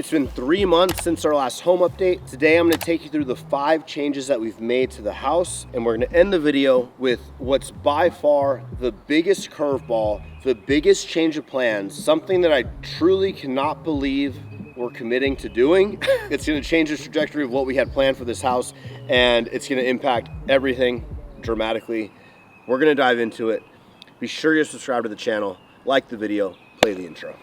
It's been 3 months since our last home update. Today I'm gonna take you through the 5 changes that we've made to the house, and we're gonna end the video with what's by far the biggest curveball, the biggest change of plans, something that I truly cannot believe we're committing to doing. It's gonna change the trajectory of what we had planned for this house, and it's gonna impact everything dramatically. We're gonna dive into it. Be sure you're subscribed to the channel, like the video, play the intro.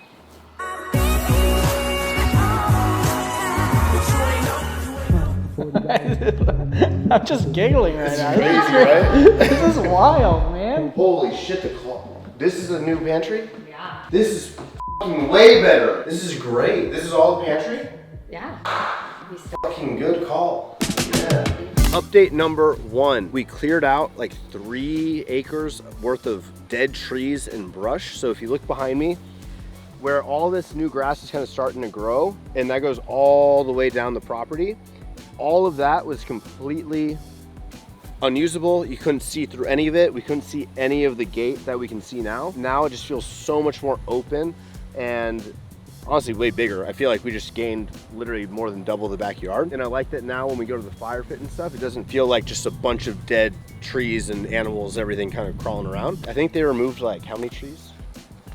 I'm just giggling right now. Crazy, right? This is wild, man. Holy shit, this is a new pantry? Yeah. This is fucking way better. This is great. This is all the pantry? Yeah. Fucking good call. Yeah. Update number 1. We cleared out like 3 acres worth of dead trees and brush. So if you look behind me, where all this new grass is kind of starting to grow, and that goes all the way down the property, all of that was completely unusable. You couldn't see through any of it. We couldn't see any of the gate that we can see now. Now it just feels so much more open and honestly way bigger. I feel like we just gained literally more than double the backyard. And I like that now when we go to the fire pit and stuff, it doesn't feel like just a bunch of dead trees and animals, everything kind of crawling around. I think they removed like how many trees?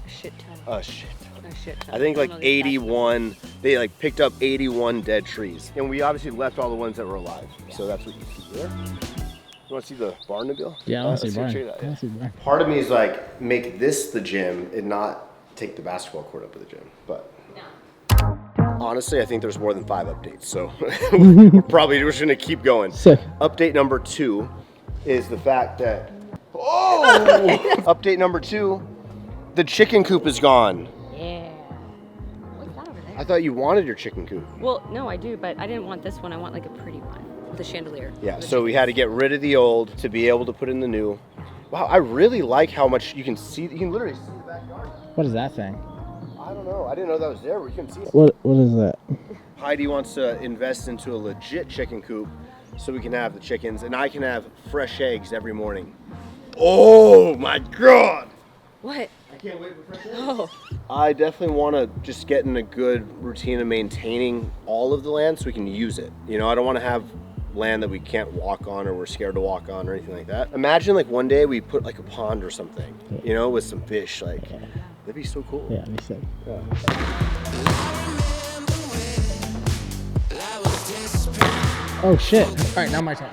A shit ton. A shit ton. A shit ton. I think like 81, they like picked up 81 dead trees. And we obviously left all the ones that were alive. Yeah. So that's what you see there. You want to see the Barnabill? Yeah, I want to see Barn. Part of me is like, make this the gym and not take the basketball court up to the gym. But honestly, I think there's more than 5 updates. So we're probably just going to keep going. Sick. Update number 2 is the fact that, oh! Update number 2, the chicken coop is gone. Yeah. What's that over there? I thought you wanted your chicken coop. Well, no, I do, but I didn't want this one. I want like a pretty one. The chandelier. Yeah, so we had to get rid of the old to be able to put in the new. Wow, I really like how much you can see. You can literally see the backyard. What is that thing? I don't know. I didn't know that was there, but you couldn't see it. What is that? Heidi wants to invest into a legit chicken coop so we can have the chickens, and I can have fresh eggs every morning. Oh my God! What? I can't wait for fresh eggs. Oh. I definitely want to just get in a good routine of maintaining all of the land so we can use it. You know, I don't want to have land that we can't walk on or we're scared to walk on or anything like that. Imagine like one day we put like a pond or something, you know, with some fish. Like, that'd be so cool. Yeah, that'd be sick. Yeah. Oh shit. All right, now my turn.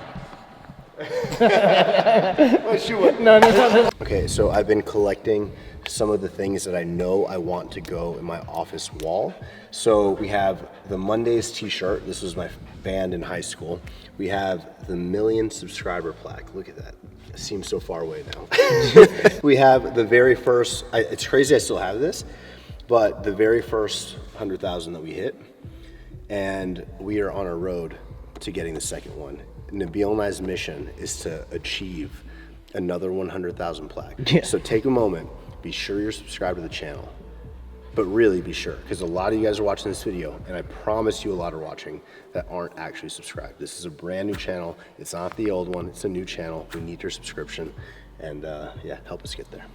No. Okay, so I've been collecting some of the things that I know I want to go in my office wall. So we have the Mondays t-shirt. This was my band in high school. We have the 1,000,000 subscriber plaque. Look at that. It seems so far away now. We have the very first, it's crazy I still have this, but the very first 100,000 that we hit. And we are on a road to getting the second one. Nabil and I's mission is to achieve another 100,000 plaque. Yeah. So take a moment, be sure you're subscribed to the channel, but really be sure, because a lot of you guys are watching this video, and I promise you a lot are watching that aren't actually subscribed. This is a brand new channel. It's not the old one, it's a new channel. We need your subscription, and yeah, help us get there.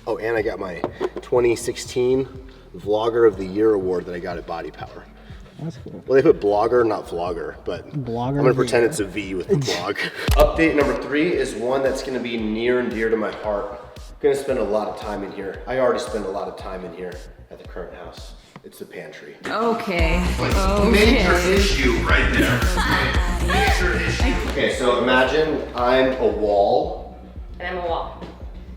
Oh, and I got my 2016 Vlogger of the Year award that I got at Body Power. That's cool. Well, they put blogger, not vlogger, but Blogger, I'm gonna pretend it's a V with the blog. Update number 3 is one that's gonna be near and dear to my heart. I'm gonna spend a lot of time in here. I already spend a lot of time in here at the current house. It's the pantry. Okay. Major issue right there. Major issue. Okay, so imagine I'm a wall. And I'm a wall.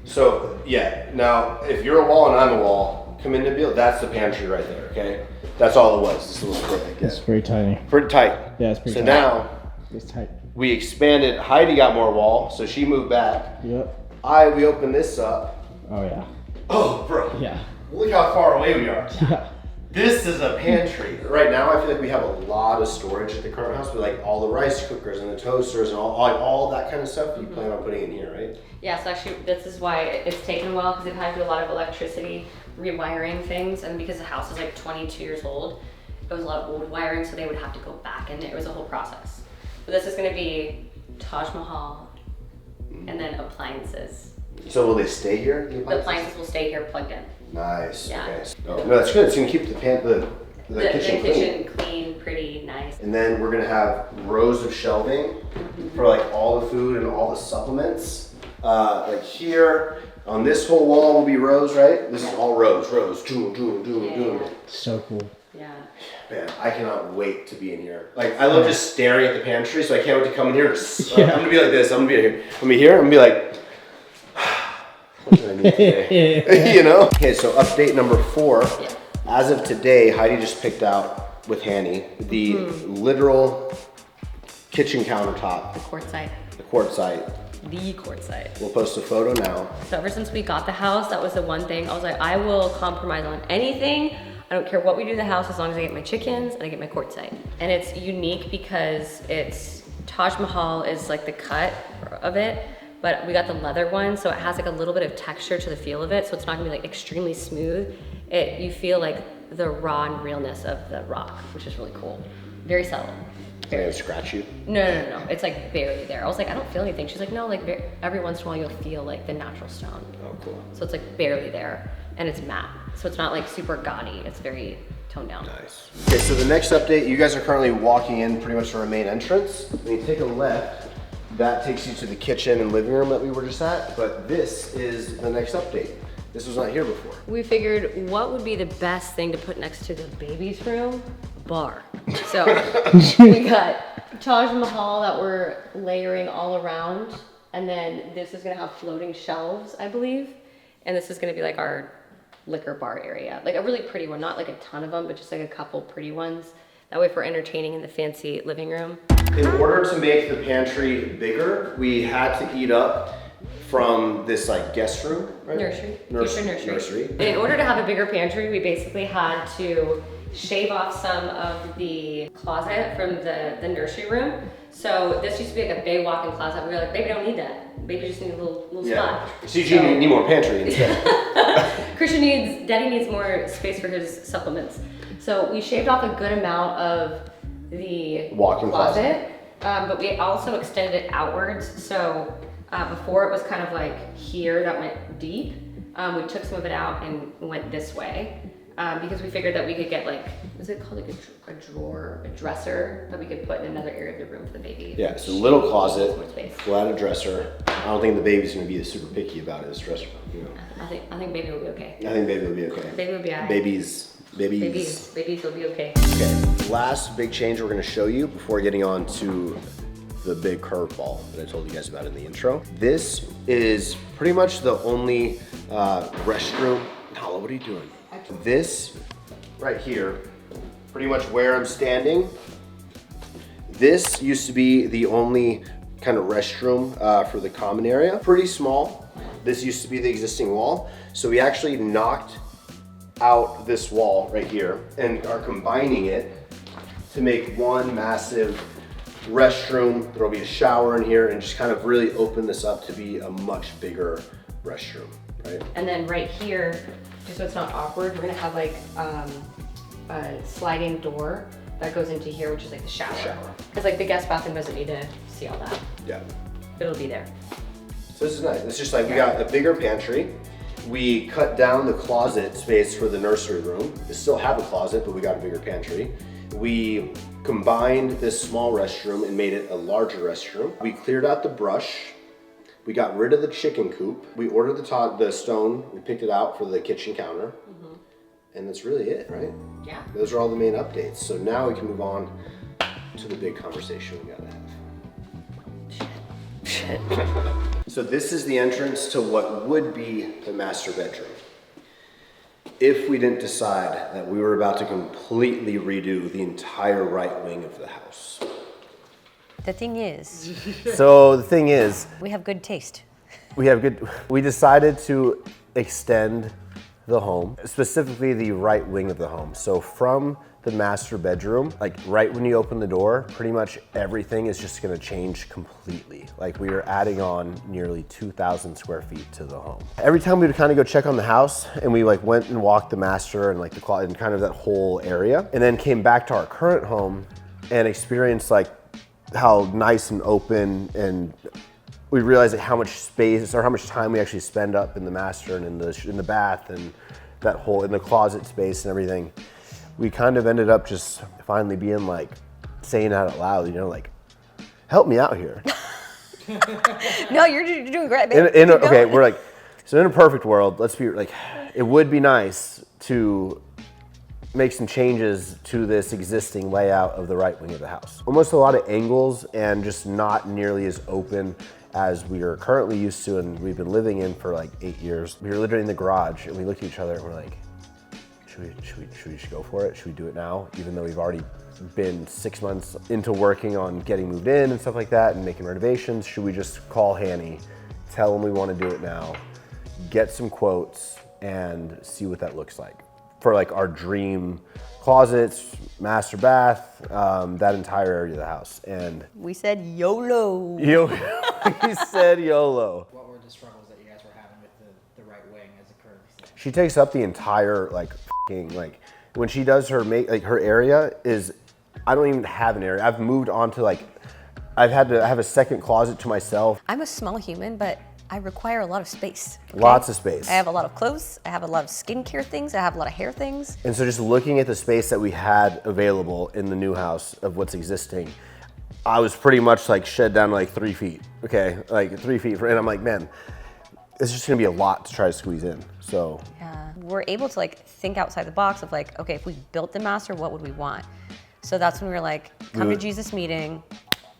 So, yeah, now if you're a wall and I'm a wall, come in to build, that's the pantry right there, okay? That's all it was, this little square like It's pretty tiny. Pretty tight. Yeah, it's pretty tight. So tight. now, It's tight. we expanded, Heidi got more wall, so she moved back. Yep. We opened this up. Oh yeah. Oh, bro. Yeah. Look how far away we are. Yeah. This is a pantry. Right now, I feel like we have a lot of storage at the current house, with like all the rice cookers and the toasters and all that kind of stuff you plan on putting in here, right? Yeah, so actually this is why it's taken a while, because they've had to do a lot of electricity rewiring things, and because the house is like 22 years old, it was a lot of old wiring, so they would have to go back, and it was a whole process. But this is going to be Taj Mahal and then appliances. So will they stay here? The appliances will stay here plugged in. Nice. Yeah. Okay. No, that's good. It's gonna keep the the kitchen clean. kitchen clean, pretty nice. And then we're gonna have rows of shelving for like all the food and all the supplements. Like here, on this whole wall will be rows, right? This is all rows. Doom. So cool. Yeah. Man, I cannot wait to be in here. Like, I love just staring at the pantry, so I can't wait to come in here. I'm gonna be like this. I'm gonna be here. I'm gonna be here. I'm gonna be like, what do I need today? You know? Okay, so update number 4. Yeah. As of today, Heidi just picked out with Hanny the literal kitchen countertop, The quartzite. the quartzite. The quartzite. We'll post a photo now. So ever since we got the house, that was the one thing. I was like, I will compromise on anything. I don't care what we do to the house as long as I get my chickens and I get my quartzite. And it's unique because it's Taj Mahal is like the cut of it, but we got the leather one, so it has like a little bit of texture to the feel of it. So it's not gonna be like extremely smooth. You feel like the raw and realness of the rock, which is really cool. Very subtle. Is it gonna scratch you? No. It's like barely there. I was like, I don't feel anything. She's like, no, like every once in a while you'll feel like the natural stone. Oh, cool. So it's like barely there, and it's matte. So it's not like super gaudy. It's very toned down. Nice. Okay, so the next update, you guys are currently walking in pretty much to our main entrance. When you take a left, that takes you to the kitchen and living room that we were just at, but this is the next update. This was not here before. We figured what would be the best thing to put next to the baby's room? Bar. So we got Taj Mahal that we're layering all around, and then this is gonna have floating shelves, I believe, and this is gonna be like our liquor bar area, like a really pretty one, not like a ton of them, but just like a couple pretty ones. That way, if we're entertaining in the fancy living room. In order to make the pantry bigger, we had to eat up from this like guest room, right? Nursery. Nursery. Nursery. In order to have a bigger pantry, we basically had to shave off some of the closet from the nursery room. So this used to be like a big walk-in closet. We were like, baby don't need that. Baby just needs a little spot. CG need more pantry instead. Daddy needs more space for his supplements. So we shaved off a good amount of the Walk-in closet, but we also extended it outwards. So before it was kind of like here that went deep. We took some of it out and went this way. Because we figured that we could get like, what's it called, like a dresser that we could put in another area of the room for the baby. Yeah, so little closet, More space. we'll add a dresser. I don't think the baby's gonna be super picky about his dresser, you know. I think baby will be okay. I think baby will be okay. Baby will be alright. Babies Babies will be okay. Okay, last big change we're gonna show you before getting on to the big curveball that I told you guys about in the intro. This is pretty much the only restroom. Nala, what are you doing? This right here, pretty much where I'm standing, this used to be the only kind of restroom for the common area. Pretty small. This used to be the existing wall. So we actually knocked out this wall right here and are combining it to make one massive restroom. There'll be a shower in here and just kind of really open this up to be a much bigger restroom, right? And then right here, just so it's not awkward, we're gonna have like a sliding door that goes into here, which is like the shower. Because like the guest bathroom doesn't need to see all that. Yeah. It'll be there. So this is nice. It's just like we got a bigger pantry. We cut down the closet space for the nursery room. We still have a closet, but we got a bigger pantry. We combined this small restroom and made it a larger restroom. We cleared out the brush. We got rid of the chicken coop. We ordered the stone. We picked it out for the kitchen counter. And that's really it, right? Yeah. Those are all the main updates. So now we can move on to the big conversation we gotta have. So this is the entrance to what would be the master bedroom. If we didn't decide that we were about to completely redo the entire right wing of the house. The thing is, So the thing is, we have good taste. we decided to extend the home, specifically the right wing of the home. So from the master bedroom, like right when you open the door, pretty much everything is just gonna change completely. Like we are adding on nearly 2,000 square feet to the home. Every time we would kind of go check on the house and we like went and walked the master and like the closet and kind of that whole area, and then came back to our current home and experienced like how nice and open, and we realized like how much space or how much time we actually spend up in the master and in the bath and that whole in the closet space and everything. we kind of ended up just finally being like, saying it out loud, you know, like, help me out here. No, you're doing great, babe. Keep Okay, going. we're like, so in a perfect world, let's be like, it would be nice to make some changes to this existing layout of the right wing of the house. Almost a lot of angles and just not nearly as open as we are currently used to and we've been living in for like 8 years. We were literally in the garage and we looked at each other and we're like, should we just go for it? Should we do it now? Even though we've already been 6 months into working on getting moved in and stuff like that and making renovations, should we just call Hanny, tell him we want to do it now, get some quotes and see what that looks like for like our dream closets, master bath, that entire area of the house. And We said YOLO. he said YOLO. What were the struggles that you guys were having with the right wing as it currently stands? She takes up the entire like like when she does her her area is, I don't even have an area. I've moved on to like, I have a second closet to myself. I'm a small human, but I require a lot of space. Okay? Lots of space. I have a lot of clothes. I have a lot of skincare things. I have a lot of hair things. And so just looking at the space that we had available in the new house of what's existing, I was pretty much like shed down to like 3 feet, okay? Like 3 feet, and I'm like, man, it's just gonna be a lot to try to squeeze in, so. We're able to like think outside the box of like, okay, if we built the master, what would we want? So that's when we were like, come to Jesus meeting,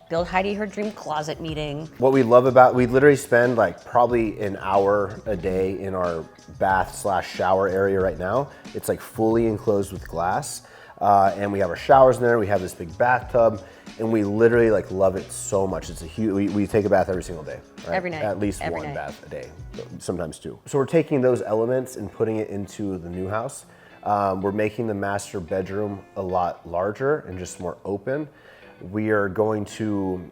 build Heidi her dream closet meeting. What we love about, we literally spend like probably an hour a day in our bath/shower area right now. It's like fully enclosed with glass. And we have our showers in there, we have this big bathtub, and we literally like love it so much. It's a huge, we take a bath every single day. Right? Every night. At least Every one night. bath a day, sometimes two. So we're taking those elements and putting it into the new house. We're making the master bedroom a lot larger and just more open. We are going to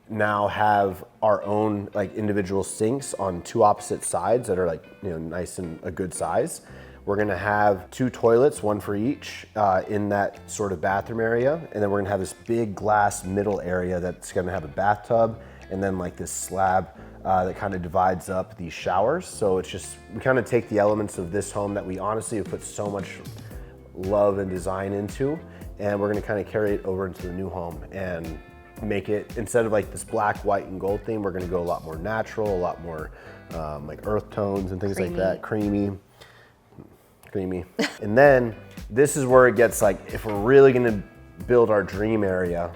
now have our own like individual sinks on 2 opposite sides that are like, you know, nice and a good size. We're gonna have 2 toilets, one for each, in that sort of bathroom area. And then we're gonna have this big glass middle area that's gonna have a bathtub and then like this slab that kind of divides up these showers. So it's just, we kind of take the elements of this home that we honestly have put so much love and design into, and we're gonna kind of carry it over into the new home and make it, instead of like this black, white, and gold theme, we're gonna go a lot more natural, a lot more like earth tones and things like that, creamy. And then this is where it gets like, if we're really gonna build our dream area,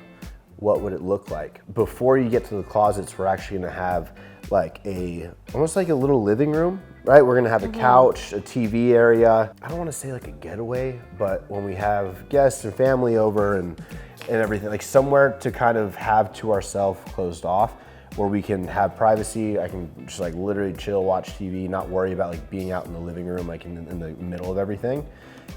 what would it look like? Before you get to the closets, we're actually gonna have like almost like a little living room, right? We're gonna have a couch, a TV area. I don't wanna say like a getaway, but when we have guests and family over and everything, like somewhere to kind of have to ourselves closed off, where we can have privacy. I can just like literally chill, watch TV, not worry about like being out in the living room, like in the middle of everything,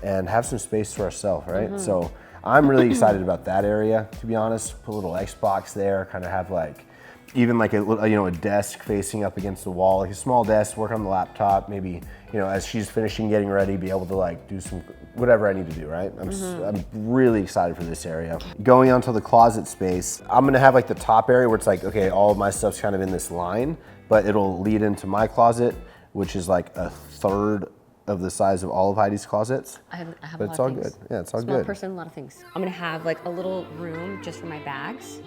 and have some space to ourselves, right? So I'm really excited about that area, to be honest. Put a little Xbox there, kind of have like, even like a desk facing up against the wall, like a small desk, work on the laptop, maybe, you know, as she's finishing getting ready, be able to like do some, whatever I need to do, right? I'm really excited for this area. Going onto the closet space, I'm gonna have like the top area where it's like, okay, all of my stuff's kind of in this line, but it'll lead into my closet, which is like a third of the size of all of Heidi's closets. I have But a lot it's of all things. good. Yeah, it's all Small good. person, a lot of things. I'm gonna have like a little room just for my bags,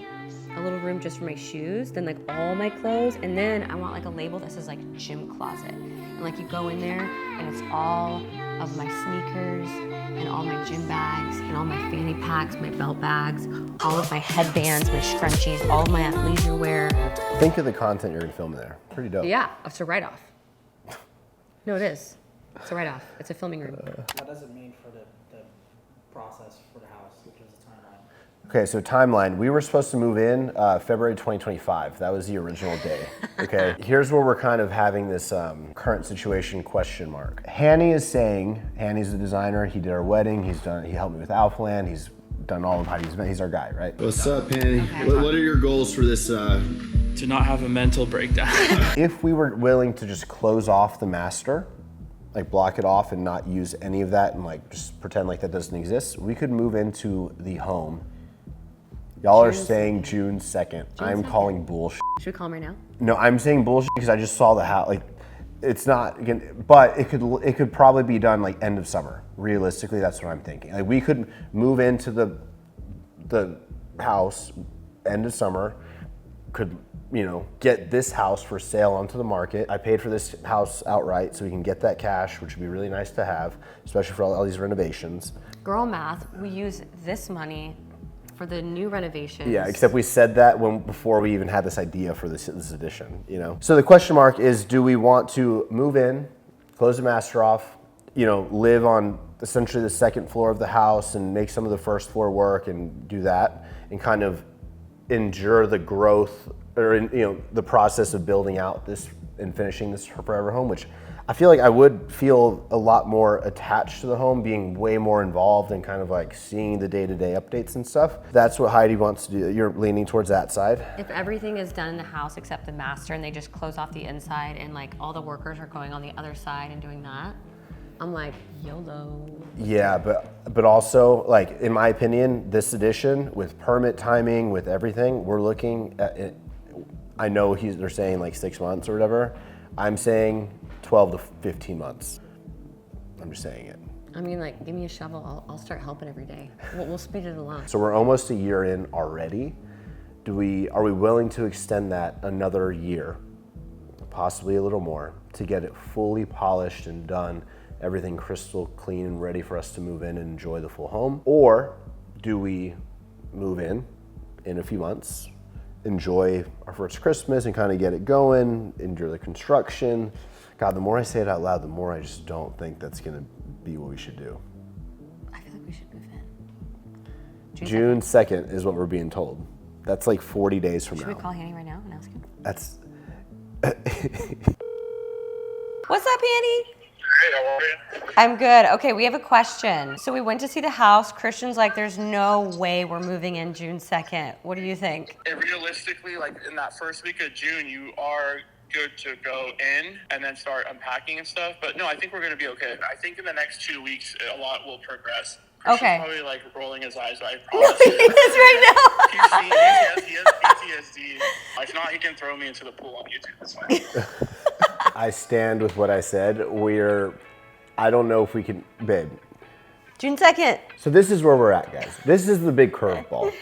a little room just for my shoes, then like all my clothes, and then I want like a label that says like gym closet. And like you go in there and it's all of my sneakers and all my gym bags and all my fanny packs, my belt bags, all of my headbands, my scrunchies, all of my athleisure wear. Think of the content you're gonna film in there. Pretty dope. Yeah, it's a write-off. No, it is. It's a write-off. It's a filming room. What does it mean for the process for the house? Which is the timeline? Okay, so timeline. We were supposed to move in February 2025. That was the original day. Okay, here's where we're kind of having this current situation question mark. Hanny is saying, Hanny's the designer. He did our wedding. He helped me with Alphaland. He's done all of Heidi's. He's our guy, right? What's up, Hanny? What are your goals for this? To not have a mental breakdown. If we were willing to just close off the master, like block it off and not use any of that and like just pretend like that doesn't exist, we could move into the home. Y'all are saying June 2nd. I'm calling bullshit. Should we call him right now? No, I'm saying bullshit because I just saw the house. Like, It's not, but it could probably be done like end of summer. Realistically, that's what I'm thinking. Like we could move into the house end of summer, could get this house for sale onto the market. I paid for this house outright, so we can get that cash, which would be really nice to have, especially for all these renovations. Girl math, we use this money for the new renovations. Yeah, except we said that before we even had this idea for this addition, So the question mark is, do we want to move in, close the master off, live on essentially the second floor of the house and make some of the first floor work and do that and kind of endure the growth or the process of building out this and finishing this forever home, which I feel like I would feel a lot more attached to the home, being way more involved and kind of like seeing the day-to-day updates and stuff. That's what Heidi wants to do. You're leaning towards that side. If everything is done in the house except the master and they just close off the inside and like all the workers are going on the other side and doing that, I'm like, YOLO. Yeah, but also, like, in my opinion, this addition with permit timing, with everything, we're looking at it. I know they're saying like 6 months or whatever. I'm saying 12 to 15 months. I'm just saying it. I mean, like, give me a shovel. I'll start helping every day. We'll speed it along. So we're almost a year in already. Are we willing to extend that another year, possibly a little more, to get it fully polished and done, everything crystal clean and ready for us to move in and enjoy the full home? Or do we move in a few months, enjoy our first Christmas and kind of get it going, enjoy the construction? God, the more I say it out loud, the more I just don't think that's gonna be what we should do. I feel like we should move in. June 2nd is what we're being told. That's like 40 days from Should now. we call Hanny right now and ask him? That's What's up, Hanny? Hey, how are you? I'm good. Okay, we have a question. So we went to see the house. Christian's like, there's no way we're moving in June 2nd. What do you think? And realistically, like in that first week of June, you are good to go in and then start unpacking and stuff. But no, I think we're going to be okay. I think in the next 2 weeks, a lot will progress. Christian's Okay. probably like rolling his eyes, but I promise. He is right now. He has PTSD. If not, he can throw me into the pool on YouTube. It's fine. I stand with what I said. I don't know if we can, babe. June 2nd. So this is where we're at, guys. This is the big curveball.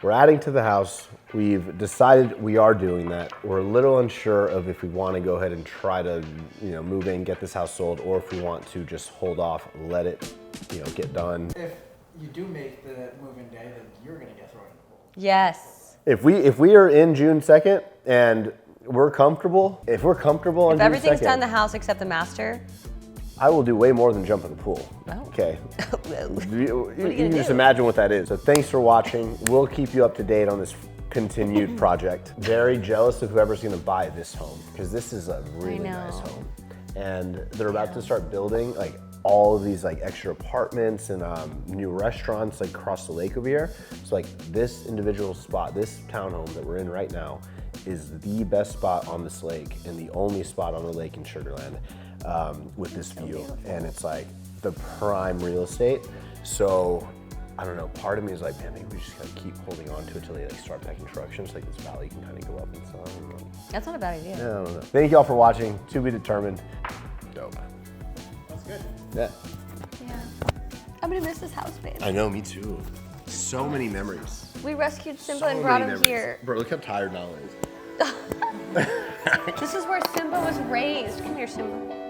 We're adding to the house. We've decided we are doing that. We're a little unsure of if we want to go ahead and try to, move in, get this house sold, or if we want to just hold off, let it, get done. If you do make the move-in day, then you're gonna get thrown in the pool. Yes. If we are in June 2nd and we're comfortable, on If June everything's 2nd, done in the house except the master, I will do way more than jump in the pool. Oh. Okay. You gonna can just do? imagine what that is. So thanks for watching. We'll keep you up to date on this continued project. Very jealous of whoever's gonna buy this home, because this is a really nice know. home. And they're about to start building like all of these like extra apartments and new restaurants like across the lake over here. So like this individual spot, this townhome that we're in right now, is the best spot on this lake and the only spot on the lake in Sugar Land with this view. And it's like the prime real estate. So I don't know, part of me is like, man, maybe we just gotta keep holding on to it till they like start back construction so like this valley can kind of go up and stuff. I don't know. that's not a bad idea. I don't know. Thank y'all for watching. To be determined. Dope. That's good. Yeah. Yeah. I'm gonna miss this house, babe. I know, me too. So many memories. We rescued Simba So and brought many him memories. here. Bro, look how tired Nala is. This is where Simba was raised. Come here, Simba.